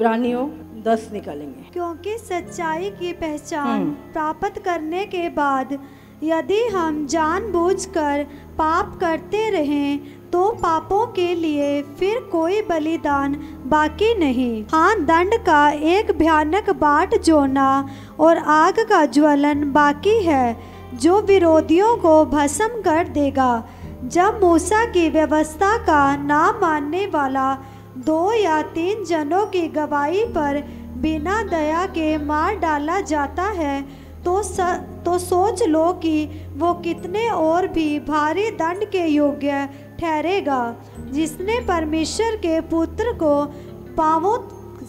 इब्रानियों 10 निकालेंगे। क्योंकि सच्चाई की पहचान प्राप्त करने के बाद यदि हम जानबूझकर पाप करते रहें तो पापों के लिए फिर कोई बलिदान बाकी नहीं। हाँ, दंड का एक भयानक बाट जोना और आग का ज्वलन बाकी है जो विरोधियों को भस्म कर देगा। जब मूसा की व्यवस्था का ना मानने वाला 2 या 3 जनों की गवाही पर बिना दया के मार डाला जाता है तो सोच लो कि वो कितने और भी भारी दंड के योग्य ठहरेगा। जिसने परमेश्वर के पुत्र को पांवों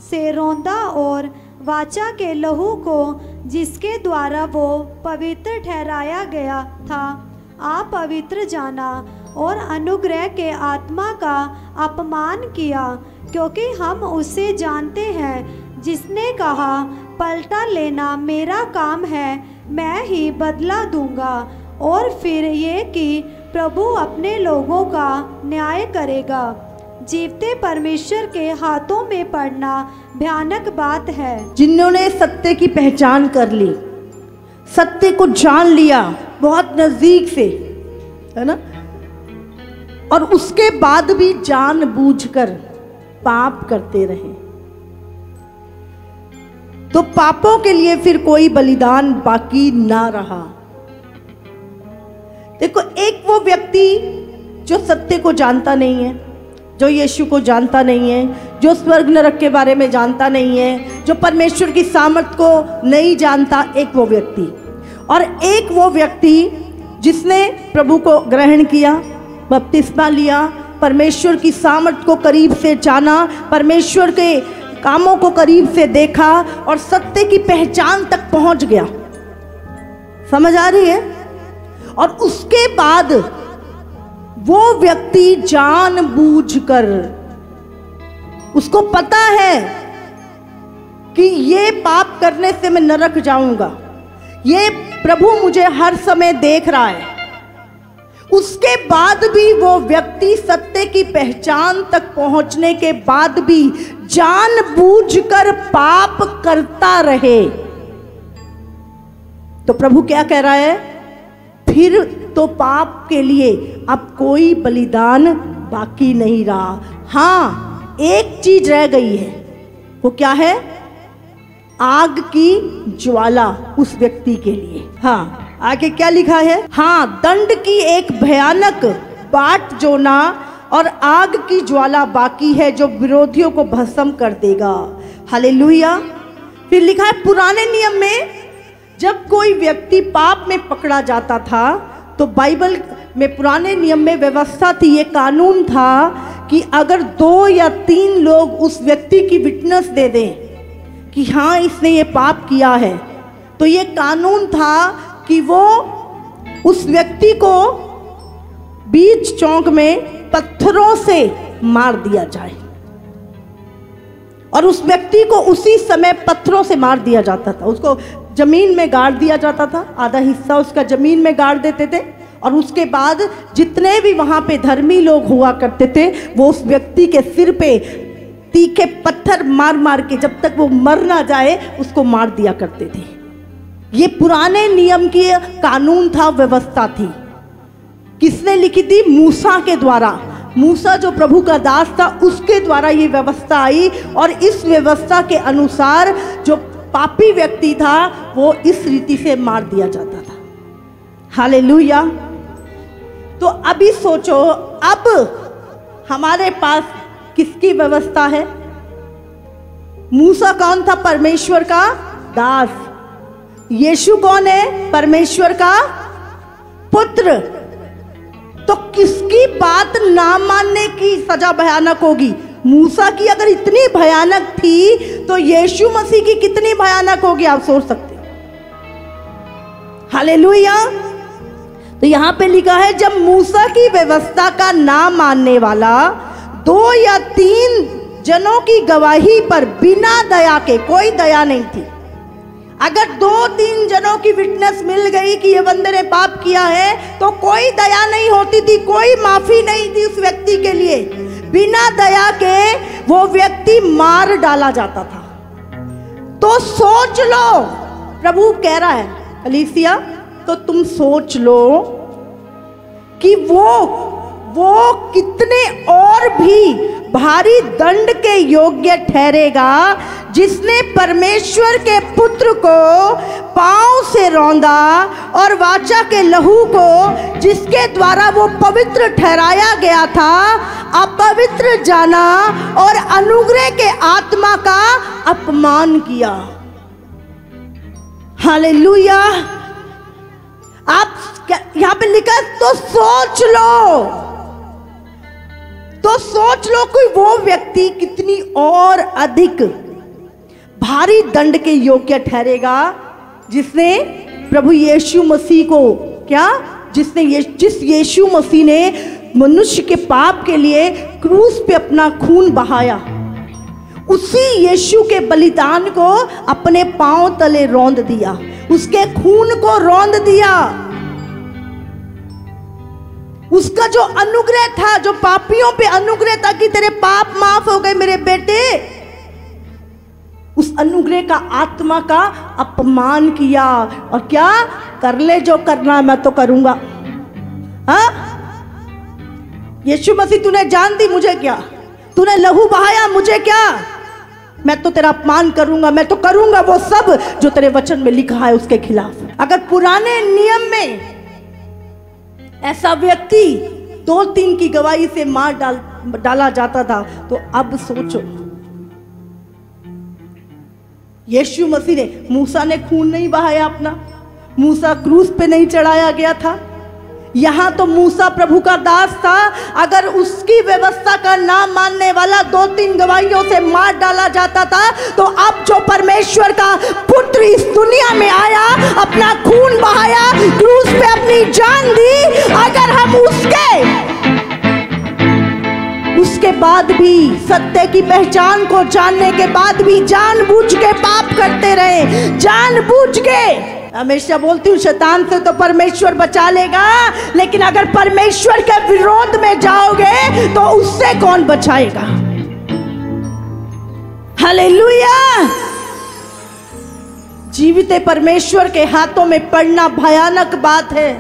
से रौंदा और वाचा के लहू को जिसके द्वारा वो पवित्र ठहराया गया था अपवित्र जाना और अनुग्रह के आत्मा का अपमान किया। क्योंकि हम उसे जानते हैं जिसने कहा, पलटा लेना मेरा काम है, मैं ही बदला दूंगा। और फिर ये कि प्रभु अपने लोगों का न्याय करेगा। जीवते परमेश्वर के हाथों में पड़ना भयानक बात है। जिन्होंने सत्य की पहचान कर ली, सत्य को जान लिया बहुत नजदीक से, है ना, और उसके बाद भी जानबूझकर पाप करते रहे, तो पापों के लिए फिर कोई बलिदान बाकी ना रहा। देखो, एक वो व्यक्ति जो सत्य को जानता नहीं है, जो यीशु को जानता नहीं है, जो स्वर्ग नरक के बारे में जानता नहीं है, जो परमेश्वर की सामर्थ को नहीं जानता, एक वो व्यक्ति। और एक वो व्यक्ति जिसने प्रभु को ग्रहण किया, बपतिस्मा लिया, परमेश्वर की सामर्थ को करीब से जाना, परमेश्वर के कामों को करीब से देखा और सत्य की पहचान तक पहुंच गया। समझ आ रही है? और उसके बाद वो व्यक्ति जानबूझकर, उसको पता है कि ये पाप करने से मैं नरक जाऊंगा, ये प्रभु मुझे हर समय देख रहा है, उसके बाद भी वो व्यक्ति सत्य की पहचान तक पहुंचने के बाद भी जानबूझकर पाप करता रहे, तो प्रभु क्या कह रहा है? फिर तो पाप के लिए अब कोई बलिदान बाकी नहीं रहा। हाँ, एक चीज रह गई है, वो क्या है? आग की ज्वाला उस व्यक्ति के लिए। हाँ, आगे क्या लिखा है? हाँ, दंड की एक भयानक बाट जोना और आग की ज्वाला बाकी है जो विरोधियों को भस्म कर देगा। हालेलुया। फिर लिखा है, पुराने नियम में जब कोई व्यक्ति पाप में पकड़ा जाता था तो बाइबल में, पुराने नियम में व्यवस्था थी, ये कानून था कि अगर 2 या 3 लोग उस व्यक्ति की विटनेस दे दें कि हाँ इसने ये पाप किया है, तो ये कानून था कि वो उस व्यक्ति को बीच चौक में पत्थरों से मार दिया जाए। और उस व्यक्ति को उसी समय पत्थरों से मार दिया जाता था, उसको जमीन में गाड़ दिया जाता था, आधा हिस्सा उसका जमीन में गाड़ देते थे, और उसके बाद जितने भी वहाँ पे धर्मी लोग हुआ करते थे वो उस व्यक्ति के सिर पे तीखे पत्थर मार मार के जब तक वो मर ना जाए उसको मार दिया करते थे। ये पुराने नियम की कानून था, व्यवस्था थी। किसने लिखी थी? मूसा के द्वारा। मूसा जो प्रभु का दास था उसके द्वारा ये व्यवस्था आई, और इस व्यवस्था के अनुसार जो पापी व्यक्ति था वो इस रीति से मार दिया जाता था। हालेलुया। तो अभी सोचो, अब हमारे पास किसकी व्यवस्था है? मूसा कौन था? परमेश्वर का दास। यीशु कौन है? परमेश्वर का पुत्र। तो किसकी बात ना मानने की सजा भयानक होगी? मूसा की अगर इतनी भयानक थी तो यीशु मसीह की कितनी भयानक होगी, आप सोच सकते। हालेलुया। तो यहां पे लिखा है, जब मूसा की व्यवस्था का ना मानने वाला 2 या 3 जनों की गवाही पर बिना दया के, कोई दया नहीं थी, अगर 2-3 जनों की विटनेस मिल गई कि ये बंदे ने पाप किया है तो कोई दया नहीं होती थी, कोई माफी नहीं थी उस व्यक्ति के लिए। बिना दया के वो व्यक्ति मार डाला जाता था। तो सोच लो, प्रभु कह रहा है कलीसिया, तो तुम सोच लो कि वो कितने और भी भारी दंड के योग्य ठहरेगा, जिसने परमेश्वर के पुत्र को पांव से रौंदा और वाचा के लहू को, जिसके द्वारा वो पवित्र ठहराया गया था, अपवित्र जाना और अनुग्रह के आत्मा का अपमान किया। हालेलुया। आप यहां पे लिखा, तो सोच लो कोई वो व्यक्ति कितनी और अधिक भारी दंड के योग्य ठहरेगा, जिसने प्रभु यीशु मसीह को जिस यीशु मसीह ने मनुष्य के पाप के लिए क्रूस पे अपना खून बहाया, उसी यीशु के बलिदान को अपने पांव तले रौंद दिया, उसके खून को रौंद दिया। उसका जो अनुग्रह था, जो पापियों पे अनुग्रह था कि तेरे पाप माफ हो गए मेरे बेटे, उस अनुग्रह का आत्मा का अपमान किया। और क्या कर ले, जो करना मैं तो करूंगा। हाँ, यीशु मसीह तूने जान दी, मुझे क्या, तूने लहू बहाया, मुझे क्या, मैं तो तेरा अपमान करूंगा, मैं तो करूंगा वो सब जो तेरे वचन में लिखा है उसके खिलाफ। अगर पुराने नियम में ऐसा व्यक्ति 2-3 की गवाही से मार डाला जाता था, तो अब सोचो, यीशु मसीह ने, मूसा ने खून नहीं बहाया अपना, मूसा क्रूस पे नहीं चढ़ाया गया था। यहां तो मूसा प्रभु का दास था, अगर उसकी व्यवस्था का नाम मानने वाला 2-3 गवाहियों से मार डाला जाता था, तो अब जो परमेश्वर का पुत्र इस दुनिया में आया, अपना खून बहाया, क्रूस पे अपनी जान दी, अगर हम उसके बाद भी सत्य की पहचान को जानने के बाद भी जानबूझ के पाप करते रहे, जानबूझ के, हमेशा बोलती हूँ शैतान से तो परमेश्वर बचा लेगा, लेकिन अगर परमेश्वर के विरोध में जाओगे तो उससे कौन बचाएगा। हालेलुया। जीवित परमेश्वर के हाथों में पड़ना भयानक बात है।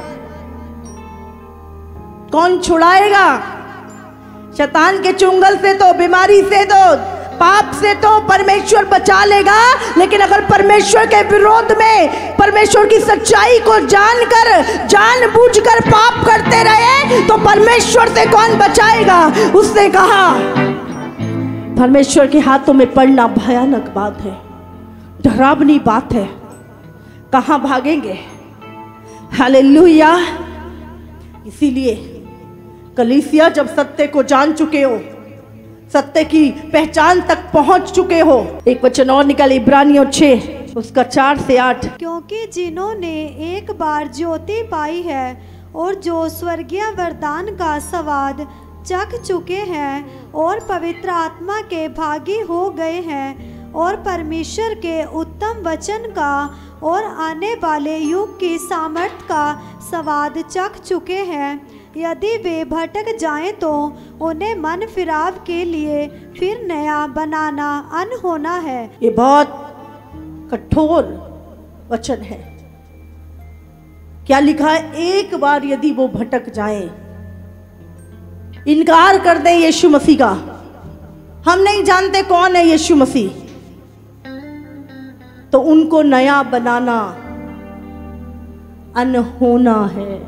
कौन छुड़ाएगा? शैतान के चुंगल से तो, बीमारी से तो, पाप से तो परमेश्वर बचा लेगा, लेकिन अगर परमेश्वर के विरोध में, परमेश्वर की सच्चाई को जानकर, जानबूझकर पाप करते रहे, तो परमेश्वर से कौन बचाएगा। उसने कहा परमेश्वर के हाथों में पड़ना भयानक बात है, डरावनी बात है, कहां भागेंगे। हालेलुया। इसीलिए कलीसिया, जब सत्य को जान चुके हो, सत्य की पहचान तक पहुंच चुके हो, एक वचन और निकाले, इब्रानियों 6 उसका 4 से 8। क्योंकि जिन्होंने एक बार ज्योति पाई है और जो स्वर्गीय वरदान का स्वाद चख चुके हैं और पवित्र आत्मा के भागी हो गए हैं और परमेश्वर के उत्तम वचन का और आने वाले युग की सामर्थ का स्वाद चख चुके हैं, यदि वे भटक जाएं तो उन्हें मन फिराव के लिए फिर नया बनाना अनहोना है। ये बहुत कठोर वचन है। क्या लिखा है? एक बार यदि वो भटक जाएं, इनकार कर दें यीशु मसीह का, हम नहीं जानते कौन है यीशु मसीह, तो उनको नया बनाना अनहोना है।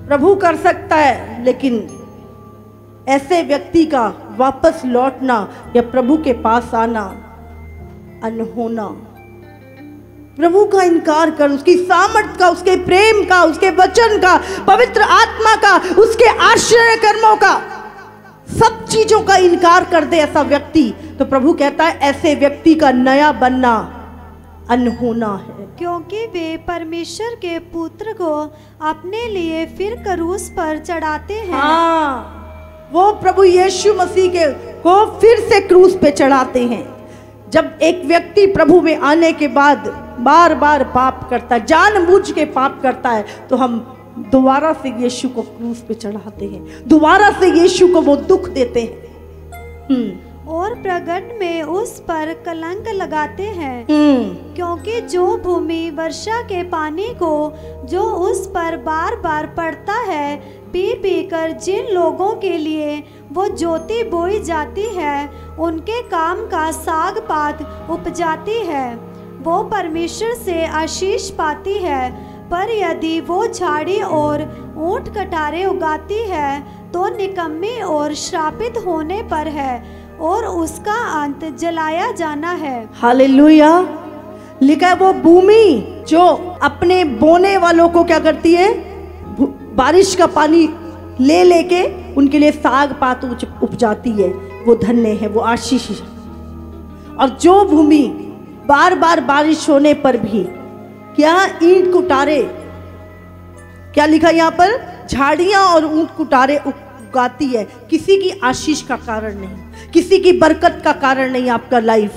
प्रभु कर सकता है, लेकिन ऐसे व्यक्ति का वापस लौटना या प्रभु के पास आना अनहोना। प्रभु का इनकार कर, उसकी सामर्थ का, उसके प्रेम का, उसके वचन का, पवित्र आत्मा का, उसके आश्चर्य कर्मों का, सब चीजों का इनकार कर दे ऐसा व्यक्ति, तो प्रभु कहता है ऐसे व्यक्ति का नया बनना अनहोना है। क्योंकि वे परमेश्वर के पुत्र को अपने लिए फिर क्रूस पर चढ़ाते हैं। हाँ, वो प्रभु यीशु मसीह को फिर से क्रूस पे चढ़ाते हैं। जब एक व्यक्ति प्रभु में आने के बाद बार बार पाप करता है, जानबूझ के पाप करता है, तो हम दोबारा से यीशु को क्रूस पे चढ़ाते हैं, दोबारा से यीशु को वो दुख देते हैं। और प्रगट में उस पर कलंक लगाते हैं, क्योंकि जो भूमि वर्षा के पानी को जो उस पर बार बार पड़ता है पी पी कर जिन लोगों के लिए वो ज्योति बोई जाती है, उनके काम का साग पात उपजाती है, वो परमेश्वर से आशीष पाती है। पर यदि वो झाड़ी और ऊंट कटारे उगाती है तो निकम्मी और श्रापित होने पर है और उसका अंत जलाया जाना है। हालेलुया। लिखा है वो भूमि जो अपने बोने वालों को क्या करती है, बारिश का पानी ले लेके उनके लिए साग पात उपजाती है, वो धन्य है, वो आशीष है। और जो भूमि बार बार बारिश होने पर भी क्या ईंट कुटारे, क्या लिखा यहाँ पर, झाड़ियां और ऊंट कुटारे उगाती है, किसी की आशीष का कारण नहीं, किसी की बरकत का कारण नहीं। आपका लाइफ,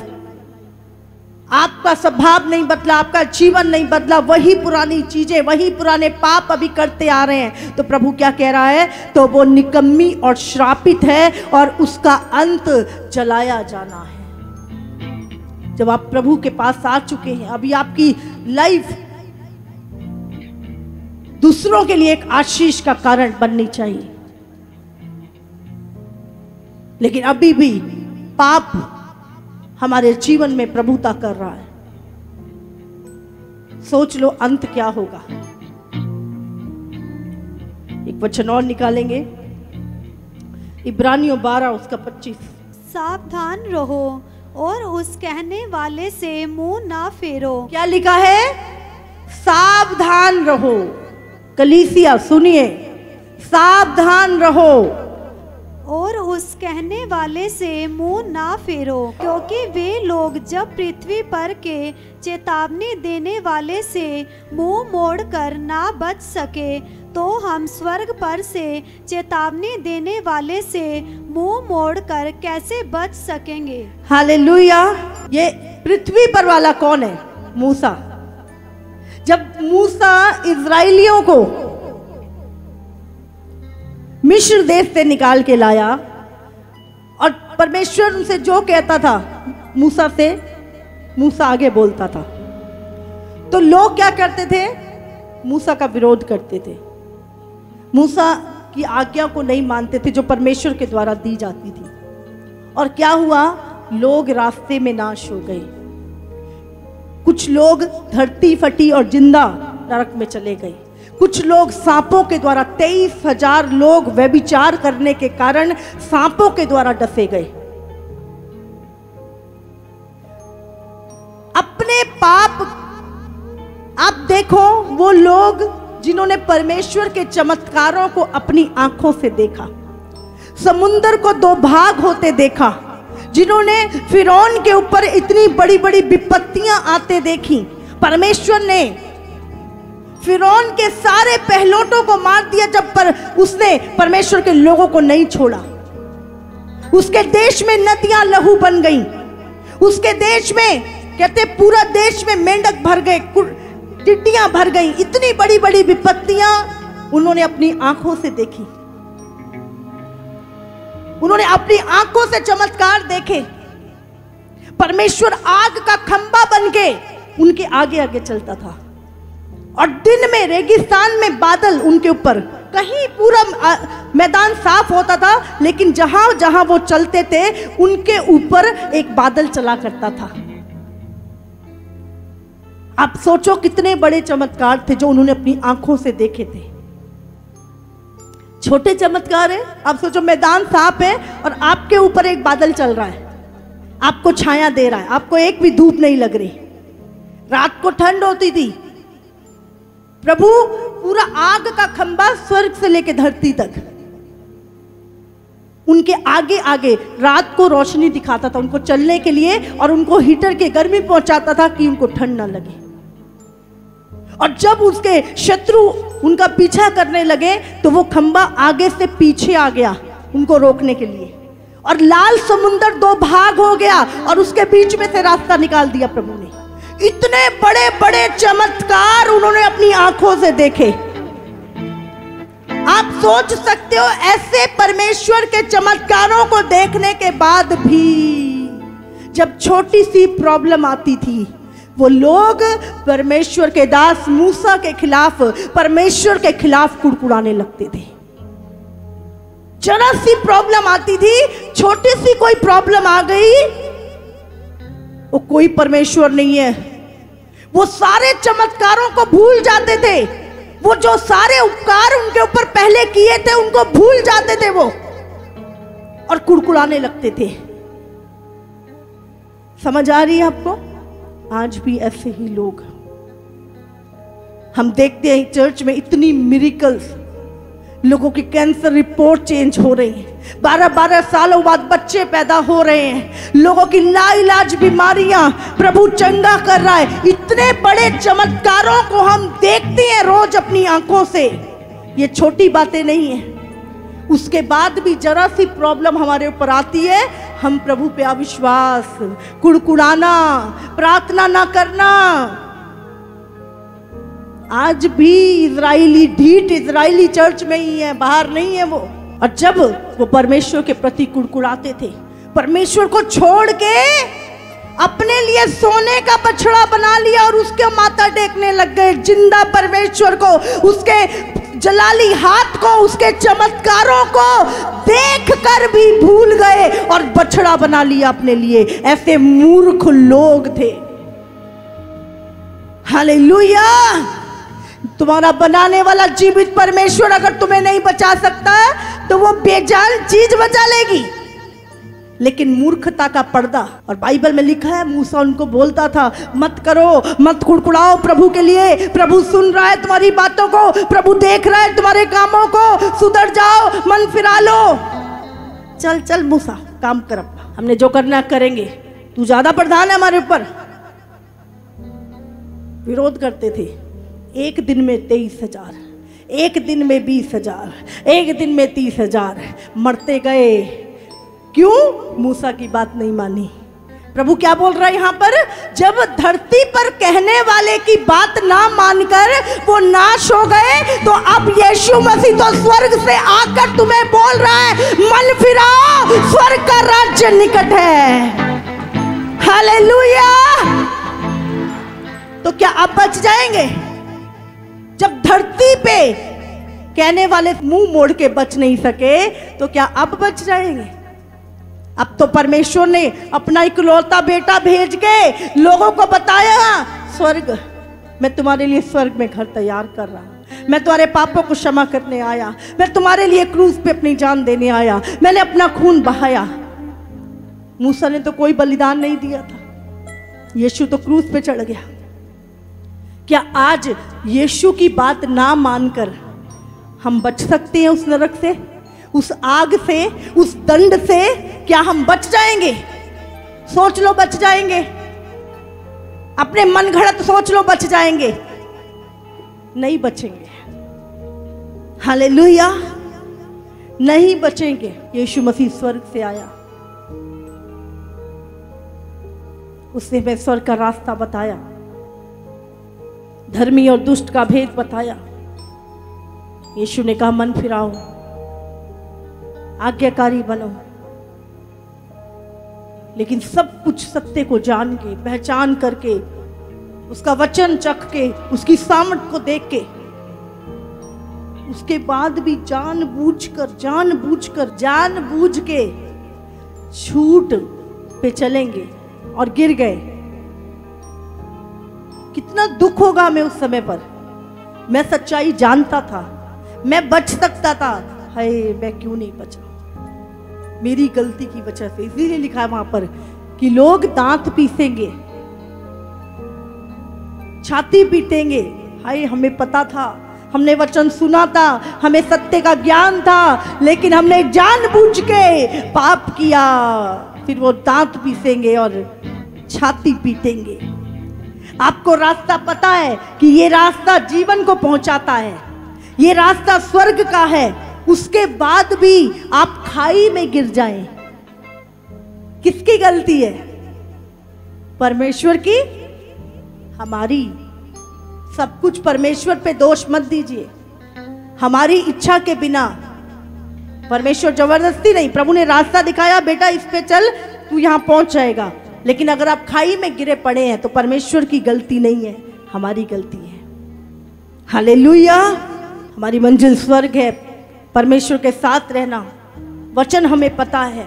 आपका स्वभाव नहीं बदला, आपका जीवन नहीं बदला, वही पुरानी चीजें, वही पुराने पाप अभी करते आ रहे हैं। तो प्रभु क्या कह रहा है, तो वो निकम्मी और श्रापित है और उसका अंत जलाया जाना है। जब आप प्रभु के पास आ चुके हैं, अभी आपकी लाइफ दूसरों के लिए एक आशीष का कारण बननी चाहिए, लेकिन अभी भी पाप हमारे जीवन में प्रभुता कर रहा है। सोच लो अंत क्या होगा। एक वचन और निकालेंगे, इब्रानियों 12 उसका 25। सावधान रहो और उस कहने वाले से मुंह ना फेरो। क्या लिखा है, सावधान रहो। कलीसिया सुनिए, सावधान रहो और उस कहने वाले से मुंह ना फेरो, क्योंकि वे लोग जब पृथ्वी पर के चेतावनी देने वाले से मुंह मोड़कर ना बच सके, तो हम स्वर्ग पर से चेतावनी देने वाले से मुंह मोड़कर कैसे बच सकेंगे। हालेलुया। ये पृथ्वी पर वाला कौन है, मूसा। जब मूसा इजराइलियों को मिस्र देश से निकाल के लाया और परमेश्वर उनसे जो कहता था मूसा से, मूसा आगे बोलता था, तो लोग क्या करते थे, मूसा का विरोध करते थे, मूसा की आज्ञा को नहीं मानते थे जो परमेश्वर के द्वारा दी जाती थी। और क्या हुआ, लोग रास्ते में नाश हो गए, कुछ लोग धरती फटी और जिंदा नरक में चले गए, कुछ लोग सांपों के द्वारा, 23,000 लोग व्यभिचार करने के कारण सांपों के द्वारा डसे गए। अपने पाप आप देखो, वो लोग जिन्होंने परमेश्वर के चमत्कारों को अपनी आंखों से देखा, समुद्र को 2 भाग होते देखा, जिन्होंने फिरौन के ऊपर इतनी बड़ी बड़ी विपत्तियां आते देखी, परमेश्वर ने फिरौन के सारे पहलोटों को मार दिया जब उसने परमेश्वर के लोगों को नहीं छोड़ा। उसके देश में नदियां लहू बन गईं, उसके देश में कहते पूरा देश में मेंढक भर गए, टिड्डियां भर गईं, इतनी बड़ी बड़ी विपत्तियां उन्होंने अपनी आंखों से देखी, उन्होंने अपनी आंखों से चमत्कार देखे। परमेश्वर आग का खंबा बन के उनके आगे आगे चलता था और दिन में रेगिस्तान में बादल उनके ऊपर, कहीं पूरा मैदान साफ होता था, लेकिन जहां जहां वो चलते थे उनके ऊपर एक बादल चला करता था। आप सोचो कितने बड़े चमत्कार थे जो उन्होंने अपनी आंखों से देखे थे। छोटे चमत्कार है, आप सोचो मैदान साफ है और आपके ऊपर एक बादल चल रहा है, आपको छाया दे रहा है, आपको एक भी धूप नहीं लग रही, रात को ठंड होती थी, प्रभु पूरा आग का खंबा स्वर्ग से लेकर धरती तक उनके आगे आगे रात को रोशनी दिखाता था उनको चलने के लिए, और उनको हीटर के गर्मी पहुंचाता था कि उनको ठंड ना लगे। और जब उसके शत्रु उनका पीछा करने लगे तो वो खंबा आगे से पीछे आ गया उनको रोकने के लिए, और लाल समुंदर 2 भाग हो गया और उसके बीच में से रास्ता निकाल दिया प्रभु ने। इतने बड़े बड़े चमत्कार उन्होंने अपनी आंखों से देखे। आप सोच सकते हो ऐसे परमेश्वर के चमत्कारों को देखने के बाद भी जब छोटी सी प्रॉब्लम आती थी, वो लोग परमेश्वर के दास मूसा के खिलाफ, परमेश्वर के खिलाफ कुड़कुड़ाने लगते थे। जरा सी प्रॉब्लम आती थी, छोटी सी कोई प्रॉब्लम आ गई, वो कोई परमेश्वर नहीं है, वो सारे चमत्कारों को भूल जाते थे, वो जो सारे उपकार उनके ऊपर पहले किए थे उनको भूल जाते थे वो, और कुड़कुड़ाने लगते थे। समझ आ रही है आपको? आज भी ऐसे ही लोग हम देखते हैं। चर्च में इतनी मिरेकल्स, लोगों की कैंसर रिपोर्ट चेंज हो रही है, 12-12 सालों बाद बच्चे पैदा हो रहे हैं, लोगों की लाइलाज बीमारियां प्रभु चंगा कर रहा है। इतने बड़े चमत्कारों को हम देखते हैं रोज अपनी आंखों से, ये छोटी बातें नहीं है। उसके बाद भी जरा सी प्रॉब्लम हमारे ऊपर आती है, हम प्रभु पे अविश्वास, कुड़कुड़ाना, प्रार्थना ना करना। आज भी इजरायली ढीठ इजरायली चर्च में ही है, बाहर नहीं है वो। और जब वो परमेश्वर के प्रति कुड़कुड़ाते थे, परमेश्वर को छोड़ के अपने लिए सोने का बछड़ा बना लिया और उसके माथा टेकने लग गए। जिंदा परमेश्वर को, उसके जलाली हाथ को, उसके चमत्कारों को देखकर भी भूल गए और बछड़ा बना लिया अपने लिए। ऐसे मूर्ख लोग थे। हालेलुया! तुम्हारा बनाने वाला जीवित परमेश्वर अगर तुम्हें नहीं बचा सकता तो वो बेजान चीज बचा लेगी। लेकिन मूर्खता का पर्दा, और बाइबल में लिखा है मूसा उनको बोलता था, मत करो, मत कुड़कुड़ाओ प्रभु के लिए, प्रभु सुन रहा है तुम्हारी बातों को, प्रभु देख रहा है तुम्हारे कामों को, सुधर जाओ, मन फिरा लो। चल चल मूसा, काम कर, हमने जो करना करेंगे, तू ज्यादा प्रधान है हमारे ऊपर। विरोध करते थे। एक दिन में 23,000, एक दिन में 20,000, एक दिन में 30,000 मरते गए। क्यों? मूसा की बात नहीं मानी। प्रभु क्या बोल रहा है यहाँ पर? जब धरती पर कहने वाले की बात ना मानकर वो नाश हो गए, तो अब यीशु मसीह तो स्वर्ग से आकर तुम्हें बोल रहा है, मन फिराओ, स्वर्ग का राज्य निकट है। हालेलुया! तो क्या आप बच जाएंगे? जब धरती पे कहने वाले मुंह मोड़ के बच नहीं सके, तो क्या अब बच जाएंगे? अब तो परमेश्वर ने अपना इकलौता बेटा भेज के लोगों को बताया, स्वर्ग, मैं तुम्हारे लिए स्वर्ग में घर तैयार कर रहा हूं, मैं तुम्हारे पापों को क्षमा करने आया, मैं तुम्हारे लिए क्रूस पे अपनी जान देने आया, मैंने अपना खून बहाया। मूसा ने तो कोई बलिदान नहीं दिया था, यीशु तो क्रूस पे चढ़ गया। क्या आज यीशु की बात ना मानकर हम बच सकते हैं उस नरक से, उस आग से, उस दंड से? क्या हम बच जाएंगे? सोच लो, बच जाएंगे? अपने मन घड़त सोच लो, बच जाएंगे? नहीं बचेंगे। हालेलुया! नहीं बचेंगे। यीशु मसीह स्वर्ग से आया, उसने हमें स्वर्ग का रास्ता बताया, धर्मी और दुष्ट का भेद बताया। यीशु ने कहा, मन फिराओ, आज्ञाकारी बनो। लेकिन सब कुछ सत्य को जान के, पहचान करके, उसका वचन चख के, उसकी सामर्थ को देख के, उसके बाद भी जानबूझ के झूठ पे चलेंगे और गिर गए, कितना दुख होगा हमें उस समय पर। मैं सच्चाई जानता था, मैं बच सकता था, हाय मैं क्यों नहीं बचा, मेरी गलती की वजह से। इसीलिए लिखा है वहां पर कि लोग दांत पीसेंगे, छाती पीटेंगे, हाय हमें पता था, हमने वचन सुना था, हमें सत्य का ज्ञान था, लेकिन हमने जानबूझ के पाप किया। फिर वो दांत पीसेंगे और छाती पीटेंगे। आपको रास्ता पता है कि ये रास्ता जीवन को पहुंचाता है, ये रास्ता स्वर्ग का है, उसके बाद भी आप खाई में गिर जाएं, किसकी गलती है? परमेश्वर की? हमारी। सब कुछ परमेश्वर पे दोष मत दीजिए। हमारी इच्छा के बिना। परमेश्वर जबरदस्ती नहीं, प्रभु ने रास्ता दिखाया, बेटा इस पे चल, तू यहां पहुंच जाएगा। लेकिन अगर आप खाई में गिरे पड़े हैं तो परमेश्वर की गलती नहीं है, हमारी गलती है। हालेलुया। हमारी मंजिल स्वर्ग है, परमेश्वर के साथ रहना। वचन हमें पता है,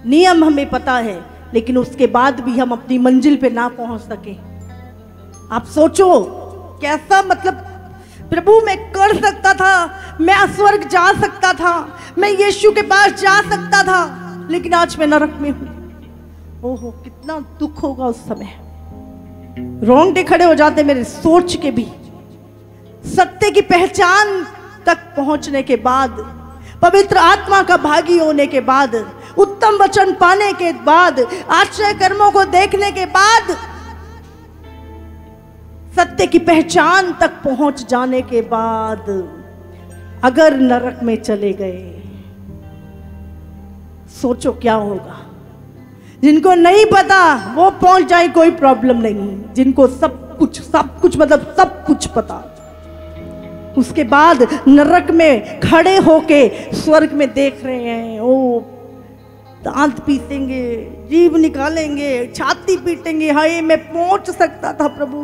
नियम हमें पता है, लेकिन उसके बाद भी हम अपनी मंजिल पे ना पहुंच सके। आप सोचो कैसा, मतलब प्रभु मैं कर सकता था, मैं स्वर्ग जा सकता था, मैं यीशु के पास जा सकता था, लेकिन आज मैं नरक में हूं। ओहो कितना दुख होगा उस समय, रोंगटे खड़े हो जाते मेरे सोच के भी। सत्य की पहचान तक पहुंचने के बाद, पवित्र आत्मा का भागी होने के बाद, उत्तम वचन पाने के बाद, आश्चर्य कर्मों को देखने के बाद, सत्य की पहचान तक पहुंच जाने के बाद अगर नरक में चले गए, सोचो क्या होगा। जिनको नहीं पता वो पहुंच जाए, कोई प्रॉब्लम नहीं। जिनको सब कुछ मतलब सब कुछ पता, उसके बाद नरक में खड़े होके स्वर्ग में देख रहे हैं, ओ दांत पीसेंगे, जीभ निकालेंगे, छाती पीटेंगे, हाय मैं पहुंच सकता था प्रभु,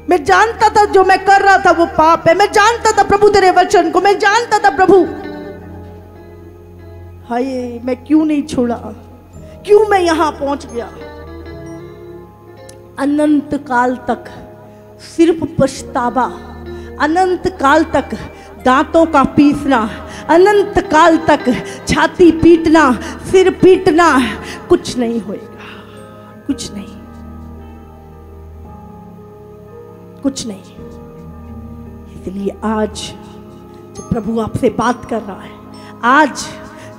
मैं जानता था जो मैं कर रहा था वो पाप है, मैं जानता था प्रभु तेरे वचन को, मैं जानता था प्रभु, हाय मैं क्यों नहीं छोड़ा, क्यों मैं यहां पहुंच गया। अनंत काल तक सिर्फ पछतावा, अनंत काल तक दांतों का पीसना, अनंत काल तक छाती पीटना, सिर पीटना, कुछ नहीं होएगा, कुछ नहीं, कुछ नहीं। इसलिए आज जब प्रभु आपसे बात कर रहा है, आज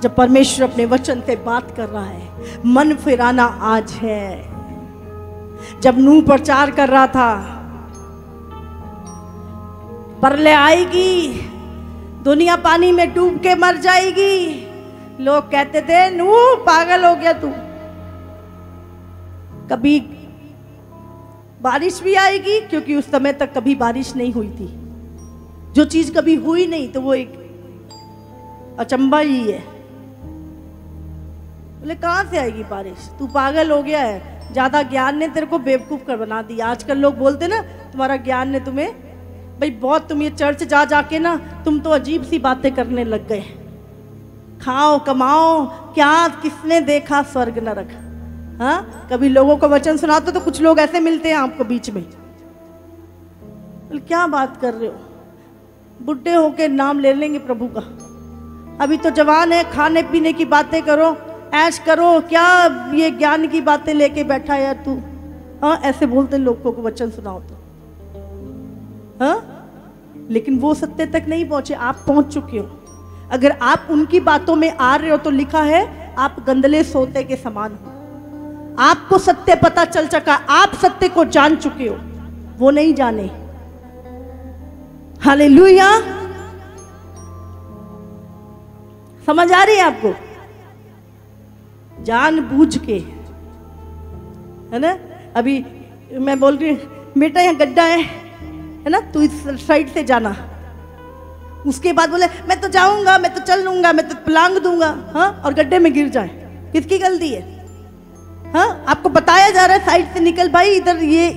जब परमेश्वर अपने वचन से बात कर रहा है, मन फिराना आज है। जब नूह प्रचार कर रहा था, प्रलय आएगी, दुनिया पानी में डूब के मर जाएगी, लोग कहते थे नूह पागल हो गया तू, कभी बारिश भी आएगी, क्योंकि उस समय तक कभी बारिश नहीं हुई थी। जो चीज कभी हुई नहीं तो वो एक अचंभा ही है। बोले कहां से आएगी बारिश, तू पागल हो गया है, ज्यादा ज्ञान ने तेरे को बेवकूफ कर बना दिया। आजकल लोग बोलते ना तुम्हारा ज्ञान ने तुम्हें, भाई बहुत तुम ये चर्च जा जाके ना तुम तो अजीब सी बातें करने लग गए, खाओ कमाओ, क्या किसने देखा स्वर्ग नरक। हाँ, कभी लोगों को वचन सुनाते तो कुछ लोग ऐसे मिलते हैं आपको बीच में, क्या बात कर रहे हो, बुढ़े होके नाम ले लेंगे प्रभु का, अभी तो जवान है, खाने पीने की बातें करो, ऐश करो, क्या ये ज्ञान की बातें लेके बैठा यार तू। हाँ, ऐसे बोलते लोगों को वचन सुनाओ तो। हाँ, लेकिन वो सत्य तक नहीं पहुंचे, आप पहुंच चुके हो। अगर आप उनकी बातों में आ रहे हो तो लिखा है आप गंदले सोते के समान हो। आपको सत्य पता चल चुका, आप सत्य को जान चुके हो, वो नहीं जाने। हालेलुया। समझ आ रही है आपको? जानबूझ के, है ना। अभी मैं बोल रही हूं बेटा यहाँ गड्ढा है ना, तू इस साइड से जाना। उसके बाद बोले मैं तो जाऊंगा, मैं तो चल लूंगा, मैं तो पलांग दूंगा, हाँ, और गड्ढे में गिर जाए, किसकी गलती है? हाँ, आपको बताया जा रहा है साइड से निकल भाई, इधर ये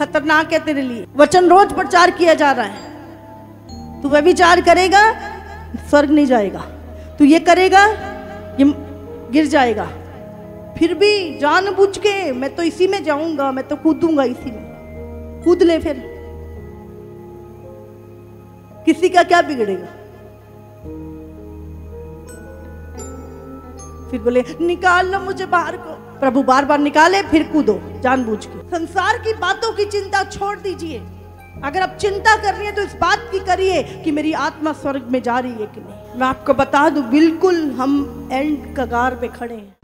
खतरनाक है तेरे लिए। वचन रोज प्रचार किया जा रहा है। तू व्यभिचार करेगा स्वर्ग नहीं जाएगा, तू ये करेगा ये गिर जाएगा। फिर भी जानबूझ के मैं तो इसी में जाऊंगा, मैं तो कूदूंगा इसी में। कूद ले, फिर किसी का क्या बिगड़ेगा? फिर बोले निकाल लो मुझे बाहर को, प्रभु बार बार निकाले, फिर कूदो जानबूझ के। संसार की बातों की चिंता छोड़ दीजिए। अगर आप चिंता कर रही है तो इस बात की करिए कि मेरी आत्मा स्वर्ग में जा रही है कि नहीं। मैं आपको बता दूं, बिल्कुल हम एंड कगार पे खड़े हैं।